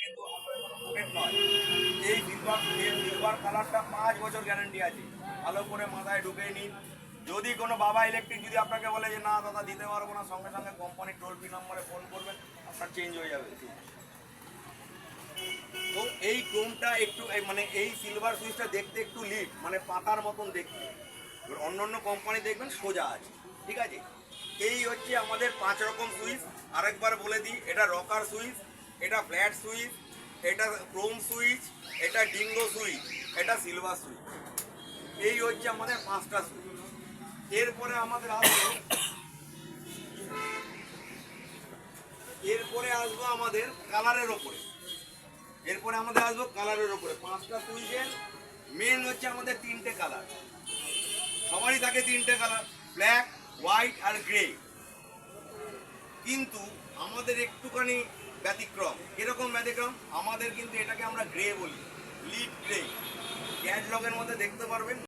কিন্তু আপডেট নয়। এই সিলভার কালারটা 5 বছর গ্যারান্টি আছে। ভালো করে মাথায় ঢুকে নিন। যদি কোনো বাবা ইলেকট্রিক যদি আপনাকে বলে যে না দাদা দিতে পারবো না, সঙ্গে সঙ্গে কোম্পানির টোল ফ্রি নম্বরে ফোন করবেন, আপনার চেঞ্জ হয়ে যাবে। তো এই ক্রোমটা একটু মানে এই সিলভার সুইচটা দেখতে একটু লিপ মানে পাতার মতন দেখতে। এবার অন্য অন্য কোম্পানি দেখবেন সোজা আছে, ঠিক আছে। এই হচ্ছে আমাদের 5 রকম সুইচ। আরেকবার বলে দিই, এটা রকার সুইচ, এটা ফ্ল্যাট সুইচ, এটা ক্রোম সুইচ, এটা ডিঙ্গো সুইচ, এটা সিলভার সুইচ। এই হচ্ছে আমাদের 5টা সুইচ। এরপরে আমাদের আসবো আমাদের কালারের ওপরে। এরপরে আমাদের আসবো কালারের ওপরে। 5টা সুইচের মেন হচ্ছে আমাদের 3টে কালার। সবারই থাকে 3টে কালার, ব্ল্যাক, হোয়াইট আর গ্রে। কিন্তু আমাদের একটুখানি ব্যতিক্রম। এরকম ব্যতিক্রম আমাদের, কিন্তু এটাকে আমরা গ্রে বলি, লিপ গ্রে। ক্যাটলগের মধ্যে দেখতে পারবেন।